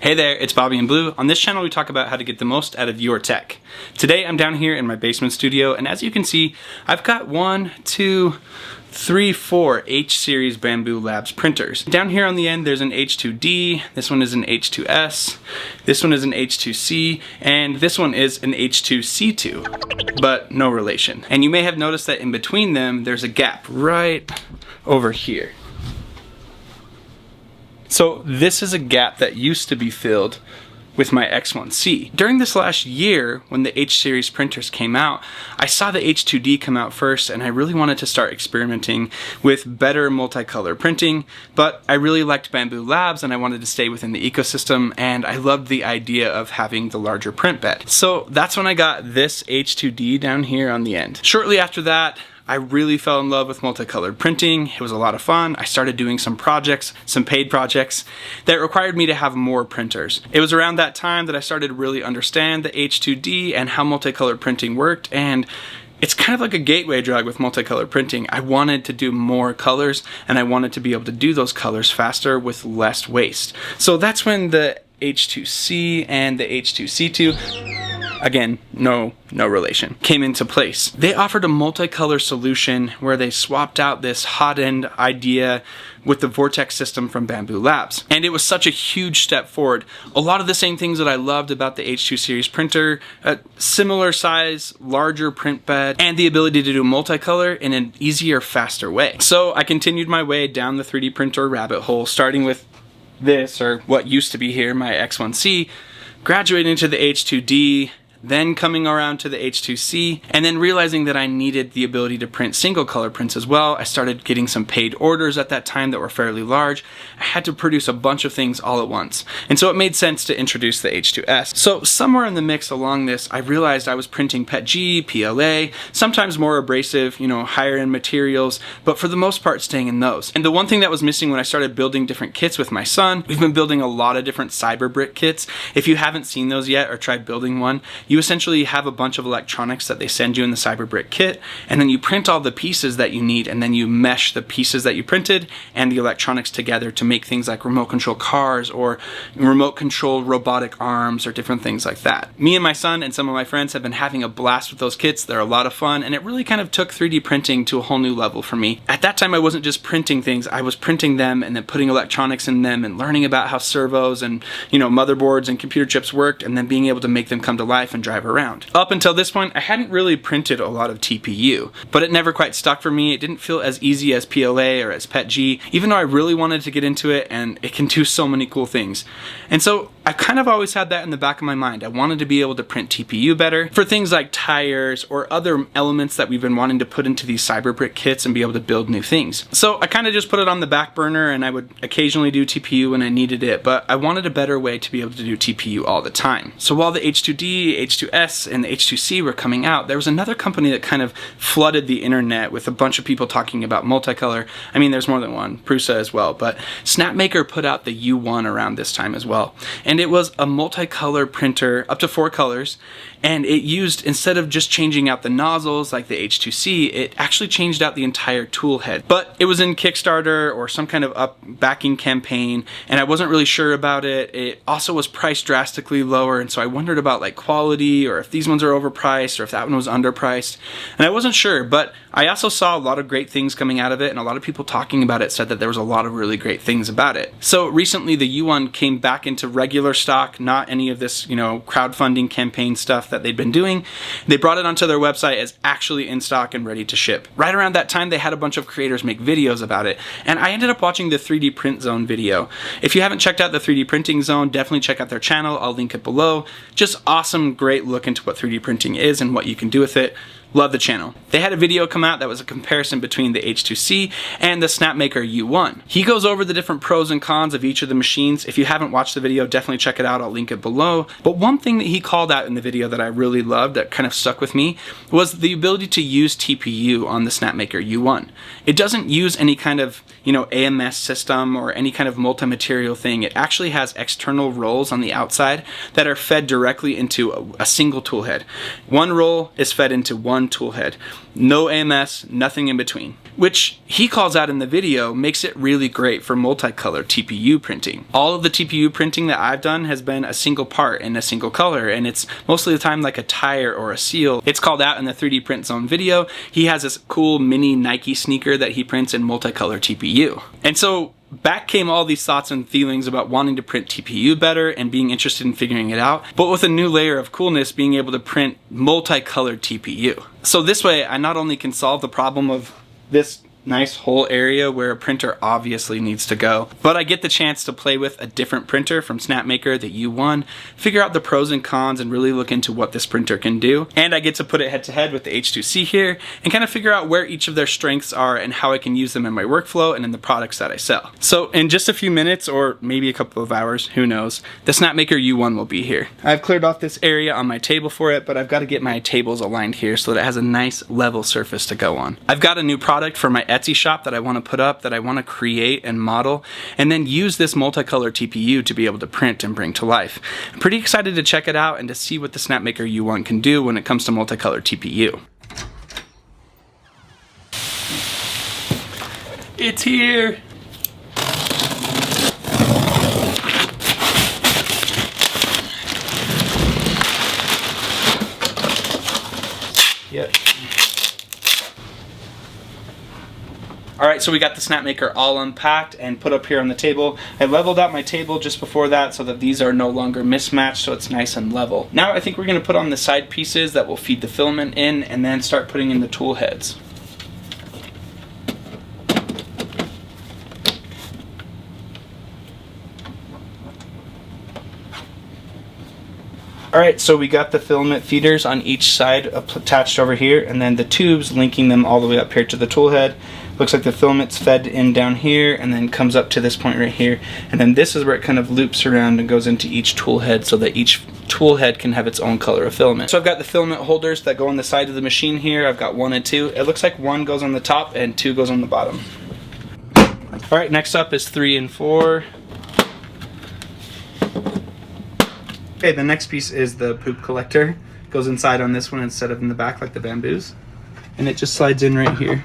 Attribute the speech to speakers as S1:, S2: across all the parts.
S1: Hey there, it's BobbyInBlue. On this channel we talk about how to get the most out of your tech. Today I'm down here in my basement studio, and as you can see, I've got 4 H-series Bambu Labs printers. Down here on the end there's an H2D, this one is an H2S, this one is an H2C, and this one is an H2C2, but no relation. And you may have noticed that in between them there's a gap right over here. So this is a gap that used to be filled with my X1C. During this last year, when the H-series printers came out, I saw the H2D come out first, and I really wanted to start experimenting with better multicolor printing, but I really liked Bambu Labs and I wanted to stay within the ecosystem, and I loved the idea of having the larger print bed. So that's when I got this H2D down here on the end. Shortly after that, I really fell in love with multicolored printing. It was a lot of fun. I started doing some projects, some paid projects, that required me to have more printers. It was around that time that I started to really understand the H2D and how multicolored printing worked, and it's kind of like a gateway drug with multicolored printing. I wanted to do more colors, and I wanted to be able to do those colors faster with less waste. So that's when the H2C and the H2C2, again, no relation, came into place. They offered a multicolor solution where they swapped out this hot-end idea with the Vortex system from Bambu Labs. And it was such a huge step forward. A lot of the same things that I loved about the H2 series printer, a similar size, larger print bed, and the ability to do multicolor in an easier, faster way. So I continued my way down the 3D printer rabbit hole, starting with this, or what used to be here, my X1C, graduating into the H2D, then coming around to the H2C, and then realizing that I needed the ability to print single color prints as well. I started getting some paid orders at that time that were fairly large. I had to produce a bunch of things all at once, and so it made sense to introduce the H2S. So somewhere in the mix along this, I realized I was printing PETG, PLA, sometimes more abrasive, higher end materials, but for the most part staying in those. And the one thing that was missing when I started building different kits with my son, we've been building a lot of different cyber brick kits. If you haven't seen those yet or tried building one, you essentially have a bunch of electronics that they send you in the Cyberbrick kit, and then you print all the pieces that you need, and then you mesh the pieces that you printed and the electronics together to make things like remote control cars or remote control robotic arms or different things like that. Me and my son and some of my friends have been having a blast with those kits. They're a lot of fun, and it really kind of took 3D printing to a whole new level for me. At that time, I wasn't just printing things, I was printing them and then putting electronics in them and learning about how servos and motherboards and computer chips worked, and then being able to make them come to life and drive around. Up until this point, I hadn't really printed a lot of TPU, but it never quite stuck for me. It didn't feel as easy as PLA or as PETG, even though I really wanted to get into it, and it can do so many cool things. And so I kind of always had that in the back of my mind. I wanted to be able to print TPU better for things like tires or other elements that we've been wanting to put into these Cyberbrick kits and be able to build new things. So I kind of just put it on the back burner, and I would occasionally do TPU when I needed it, but I wanted a better way to be able to do TPU all the time. So while the H2D, H2S, and the H2C were coming out, there was another company that kind of flooded the internet with a bunch of people talking about multicolor. I mean, there's more than one, Prusa as well, but Snapmaker put out the U1 around this time as well. And it was a multicolor printer, up to 4 colors, and it used, instead of just changing out the nozzles like the H2C, it actually changed out the entire tool head. But it was in Kickstarter or some kind of backing campaign, and I wasn't really sure about it. It also was priced drastically lower, and so I wondered about like quality, or if these ones are overpriced, or if that one was underpriced. And I wasn't sure, but I also saw a lot of great things coming out of it, and a lot of people talking about it said that there was a lot of really great things about it. So recently the U1 came back into regular stock, not any of this, crowdfunding campaign stuff that they'd been doing. They brought it onto their website as actually in stock and ready to ship. Right around that time, they had a bunch of creators make videos about it, and I ended up watching the 3D Print Zone video. If you haven't checked out the 3D Printing Zone, definitely check out their channel. I'll link it below. Just awesome, great look into what 3D printing is and what you can do with it. Love the channel. They had a video come out that was a comparison between the H2C and the Snapmaker U1. He goes over the different pros and cons of each of the machines. If you haven't watched the video, definitely check it out. I'll link it below. But one thing that he called out in the video that I really loved, that kind of stuck with me, was the ability to use TPU on the Snapmaker U1. It doesn't use any kind of, AMS system or any kind of multi-material thing. It actually has external rolls on the outside that are fed directly into a single toolhead. One roll is fed into one toolhead. No AMS, nothing in between. which he calls out in the video makes it really great for multicolor TPU printing. All of the TPU printing that I've done has been a single part in a single color, and it's mostly the time like a tire or a seal. It's called out in the 3D Print Zone video. He has this cool mini Nike sneaker that he prints in multicolor TPU. And so back came all these thoughts and feelings about wanting to print TPU better and being interested in figuring it out, but with a new layer of coolness, being able to print multicolored TPU. So this way, I not only can solve the problem of this nice whole area where a printer obviously needs to go, but I get the chance to play with a different printer from Snapmaker, the U1, figure out the pros and cons and really look into what this printer can do. And I get to put it head to head with the H2C here and kind of figure out where each of their strengths are and how I can use them in my workflow and in the products that I sell. So in just a few minutes, or maybe a couple of hours, who knows, the Snapmaker U1 will be here. I've cleared off this area on my table for it, but I've got to get my tables aligned here so that it has a nice level surface to go on. I've got a new product for my Etsy shop that I want to put up, that I want to create and model, and then use this multicolor TPU to be able to print and bring to life. I'm pretty excited to check it out and to see what the Snapmaker U1 can do when it comes to multicolor TPU. It's here! Yep. Alright, so we got the Snapmaker all unpacked and put up here on the table. I leveled out my table just before that so that these are no longer mismatched, so it's nice and level. Now I think we're going to put on the side pieces that will feed the filament in and then start putting in the tool heads. Alright, so we got the filament feeders on each side attached over here, and then the tubes linking them all the way up here to the tool head. Looks like the filament's fed in down here and then comes up to this point right here, and then this is where it kind of loops around and goes into each tool head so that each tool head can have its own color of filament. So I've got the filament holders that go on the side of the machine here. I've got 1 and 2. It looks like 1 goes on the top and 2 goes on the bottom. Alright, next up is 3 and 4. Okay, the next piece is the poop collector. It goes inside on this one instead of in the back like the Bambus. And it just slides in right here.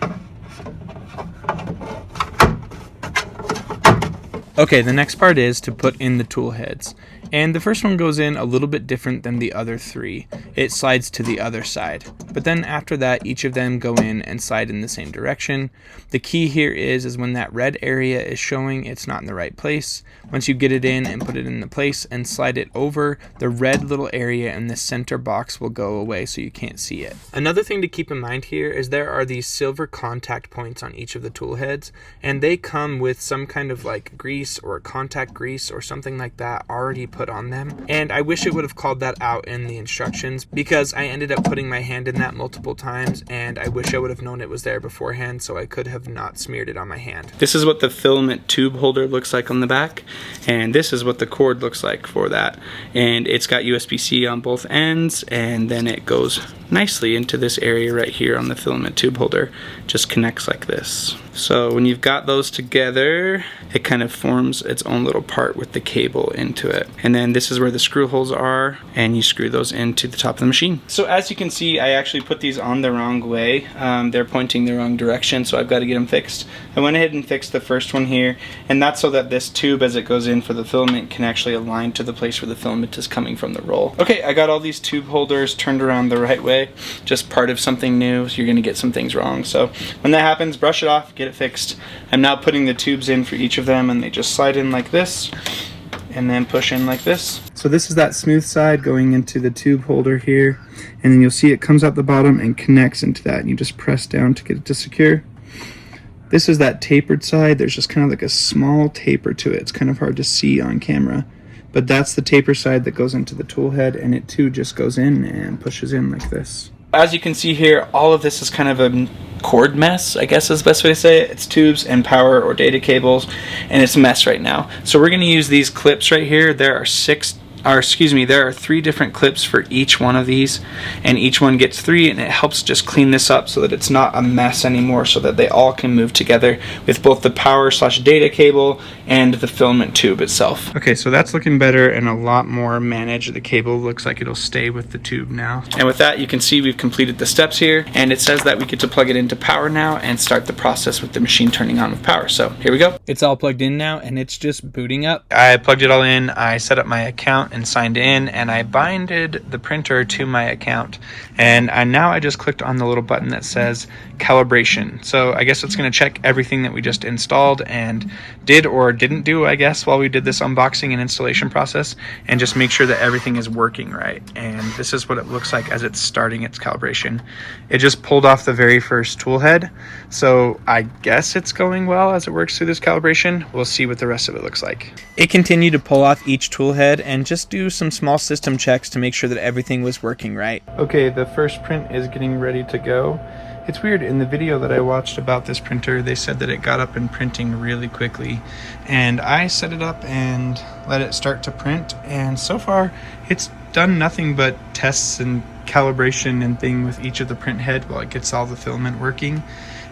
S1: Okay, the next part is to put in the tool heads. And the first one goes in a little bit different than the other 3. It slides to the other side. But then after that, each of them go in and slide in the same direction. The key here is when that red area is showing it's not in the right place. Once you get it in and put it in the place and slide it over, the red little area in the center box will go away so you can't see it. Another thing to keep in mind here is there are these silver contact points on each of the tool heads, and they come with some kind of like grease or contact grease or something like that already put on them. And I wish it would have called that out in the instructions, because I ended up putting my hand in that multiple times, and I wish I would have known it was there beforehand so I could have not smeared it on my hand. This is what the filament tube holder looks like on the back, and this is what the cord looks like for that. And it's got USB-C on both ends, and then it goes nicely into this area right here on the filament tube holder. Just connects like this. So when you've got those together, it kind of forms its own little part with the cable into it. And then this is where the screw holes are, and you screw those into the top of the machine. So as you can see, I actually put these on the wrong way. They're pointing the wrong direction, so I've got to get them fixed. I went ahead and fixed the first one here, and that's so that this tube, as it goes in for the filament, can actually align to the place where the filament is coming from the roll. Okay, I got all these tube holders turned around the right way. Just part of something new, so you're going to get some things wrong. So when that happens, brush it off, get it fixed. I'm now putting the tubes in for each of them, and they just slide in like this and then push in like this. So this is that smooth side going into the tube holder here, and then you'll see it comes out the bottom and connects into that, and you just press down to get it to secure. This is that tapered side. There's just kind of like a small taper to it. It's kind of hard to see on camera, but that's the taper side that goes into the tool head, and it too just goes in and pushes in like this. As you can see here, all of this is kind of a cord mess, I guess is the best way to say it. It's tubes and power or data cables, and it's a mess right now. So we're going to use these clips right here. There are 6 there are 3 different clips for each one of these, and each one gets 3, and it helps just clean this up so that it's not a mess anymore, so that they all can move together with both the power/data cable and the filament tube itself. Okay, so that's looking better and a lot more managed. The cable looks like it'll stay with the tube now. And with that, you can see we've completed the steps here, and it says that we get to plug it into power now and start the process with the machine turning on with power. So here we go. It's all plugged in now, and it's just booting up. I plugged it all in, I set up my account and signed in, and I binded the printer to my account. And now I just clicked on the little button that says calibration. So I guess it's going to check everything that we just installed and did or didn't do, I guess, while we did this unboxing and installation process, and just make sure that everything is working right. And this is what it looks like as it's starting its calibration. It just pulled off the very first tool head, so I guess it's going well as it works through this calibration. We'll see what the rest of it looks like. It continued to pull off each tool head and just do some small system checks to make sure that everything was working right. Okay, the first print is getting ready to go. It's weird, in the video that I watched about this printer, they said that it got up and printing really quickly. And I set it up and let it start to print, and so far it's done nothing but tests and calibration and thing with each of the print head while it gets all the filament working.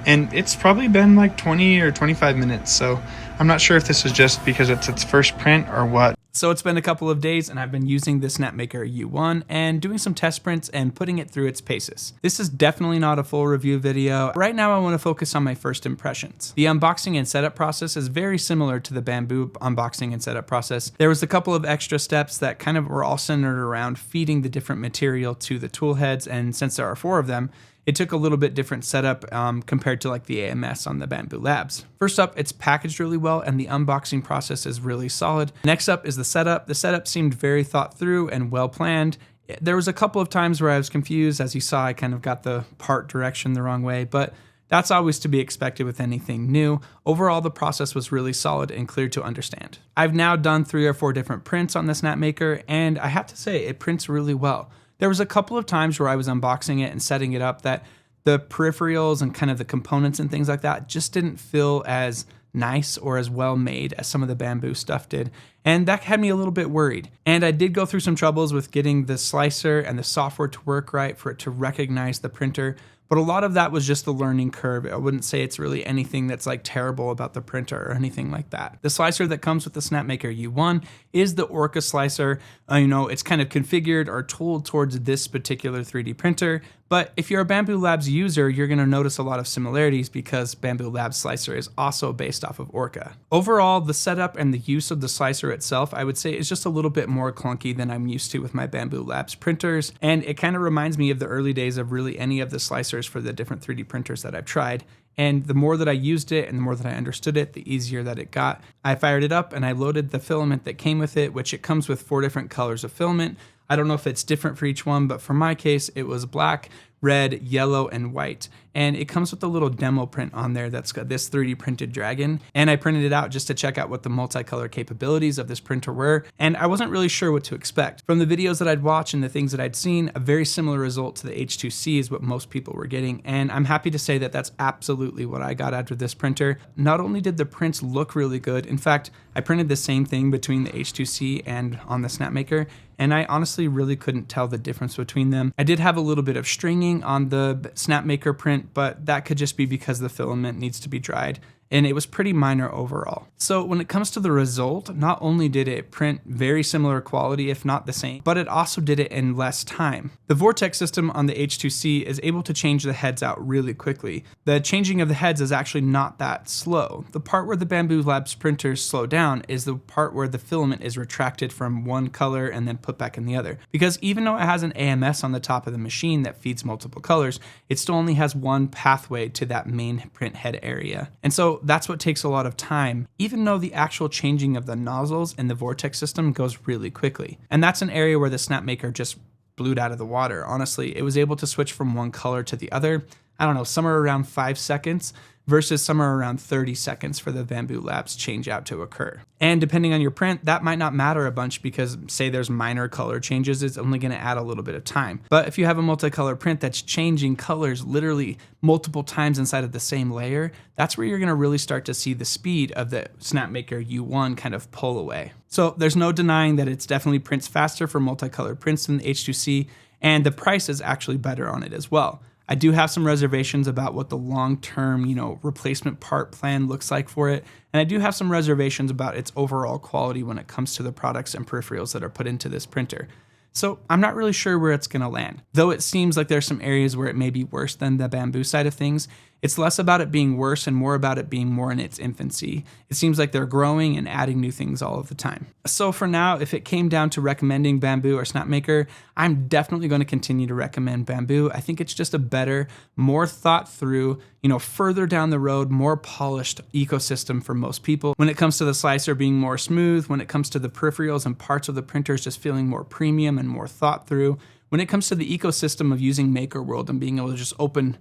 S1: And it's probably been like 20 or 25 minutes, so I'm not sure if this is just because it's its first print or what. So it's been a couple of days, and I've been using the Snapmaker U1 and doing some test prints and putting it through its paces. This is definitely not a full review video. Right now I want to focus on my first impressions. The unboxing and setup process is very similar to the Bambu unboxing and setup process. There was a couple of extra steps that kind of were all centered around feeding the different material to the tool heads, and since there are 4 of them, it took a little bit different setup compared to like the AMS on the Bambu Labs. First up, it's packaged really well, and the unboxing process is really solid. Next up is the setup. The setup seemed very thought through and well planned. There was a couple of times where I was confused. As you saw, I kind of got the part direction the wrong way, but that's always to be expected with anything new. Overall, the process was really solid and clear to understand. I've now done 3 or 4 different prints on the Snapmaker, and I have to say, it prints really well. There was a couple of times where I was unboxing it and setting it up that the peripherals and kind of the components and things like that just didn't feel as nice or as well made as some of the Bambu stuff did. And that had me a little bit worried. And I did go through some troubles with getting the slicer and the software to work right for it to recognize the printer. But a lot of that was just the learning curve. I wouldn't say it's really anything that's like terrible about the printer or anything like that. The slicer that comes with the Snapmaker U1 is the Orca slicer. It's kind of configured or tooled towards this particular 3D printer. But if you're a Bambu Labs user, you're going to notice a lot of similarities because Bambu Labs slicer is also based off of Orca. Overall, the setup and the use of the slicer itself, I would say, is just a little bit more clunky than I'm used to with my Bambu Labs printers. And it kind of reminds me of the early days of really any of the slicers for the different 3D printers that I've tried. And the more that I used it and the more that I understood it, the easier that it got. I fired it up and I loaded the filament that came with it, which it comes with 4 different colors of filament. I don't know if it's different for each one, but for my case, it was black, red, yellow, and white. And it comes with a little demo print on there that's got this 3D printed dragon. And I printed it out just to check out what the multicolor capabilities of this printer were. And I wasn't really sure what to expect. From the videos that I'd watched and the things that I'd seen, a very similar result to the H2C is what most people were getting. And I'm happy to say that that's absolutely what I got out of this printer. Not only did the prints look really good, in fact, I printed the same thing between the H2C and on the Snapmaker, and I honestly really couldn't tell the difference between them. I did have a little bit of stringing on the Snapmaker print, but that could just be because the filament needs to be dried, and it was pretty minor overall. So when it comes to the result, not only did it print very similar quality, if not the same, but it also did it in less time. The Vortex system on the H2C is able to change the heads out really quickly. The changing of the heads is actually not that slow. The part where the Bambu Labs printers slow down is the part where the filament is retracted from one color and then put back in the other. Because even though it has an AMS on the top of the machine that feeds multiple colors, it still only has one pathway to that main print head area. And so that's what takes a lot of time, even though the actual changing of the nozzles in the Vortex system goes really quickly. And that's an area where the Snapmaker just blew it out of the water. Honestly, it was able to switch from one color to the other. I don't know, somewhere around 5 seconds versus somewhere around 30 seconds for the Bambu Labs change out to occur. And depending on your print, that might not matter a bunch because say there's minor color changes, it's only gonna add a little bit of time. But if you have a multicolor print that's changing colors literally multiple times inside of the same layer, that's where you're gonna really start to see the speed of the Snapmaker U1 kind of pull away. So there's no denying that it's definitely prints faster for multicolor prints than the H2C, and the price is actually better on it as well. I do have some reservations about what the long-term, replacement part plan looks like for it. And I do have some reservations about its overall quality when it comes to the products and peripherals that are put into this printer. So I'm not really sure where it's gonna land. Though it seems like there's some areas where it may be worse than the Bambu side of things, it's less about it being worse and more about it being more in its infancy. It seems like they're growing and adding new things all of the time. So for now, if it came down to recommending Bambu or Snapmaker, I'm definitely going to continue to recommend Bambu. I think it's just a better, more thought through, further down the road, more polished ecosystem for most people. When it comes to the slicer being more smooth, when it comes to the peripherals and parts of the printers just feeling more premium and more thought through, when it comes to the ecosystem of using MakerWorld and being able to just open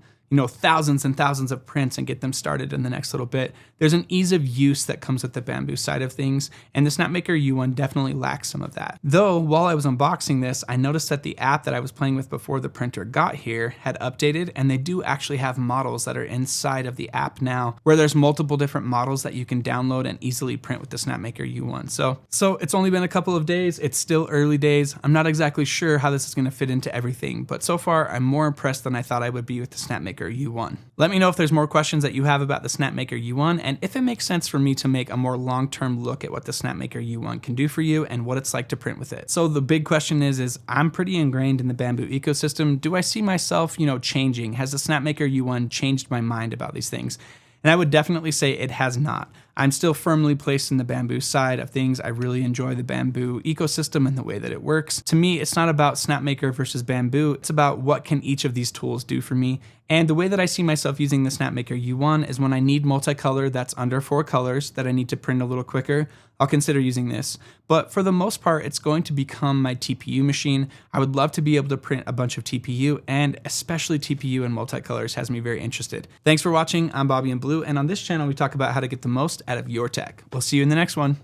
S1: thousands and thousands of prints and get them started in the next little bit. There's an ease of use that comes with the Bambu side of things, and the Snapmaker U1 definitely lacks some of that. Though, while I was unboxing this, I noticed that the app that I was playing with before the printer got here had updated, and they do actually have models that are inside of the app now, where there's multiple different models that you can download and easily print with the Snapmaker U1. So it's only been a couple of days, it's still early days. I'm not exactly sure how this is gonna fit into everything, but so far I'm more impressed than I thought I would be with the Snapmaker U1. Let me know if there's more questions that you have about the Snapmaker U1 and if it makes sense for me to make a more long-term look at what the Snapmaker U1 can do for you and what it's like to print with it. So the big question is I'm pretty ingrained in the Bambu ecosystem. Do I see myself, changing? Has the Snapmaker U1 changed my mind about these things? And I would definitely say it has not. I'm still firmly placed in the Bambu side of things. I really enjoy the Bambu ecosystem and the way that it works. To me, it's not about Snapmaker versus Bambu. It's about what can each of these tools do for me. And the way that I see myself using the Snapmaker U1 is when I need multicolor that's under 4 colors that I need to print a little quicker, I'll consider using this. But for the most part, it's going to become my TPU machine. I would love to be able to print a bunch of TPU, and especially TPU and multicolors has me very interested. Thanks for watching. I'm BobbyInBlue, and on this channel, we talk about how to get the most out of your tech. We'll see you in the next one.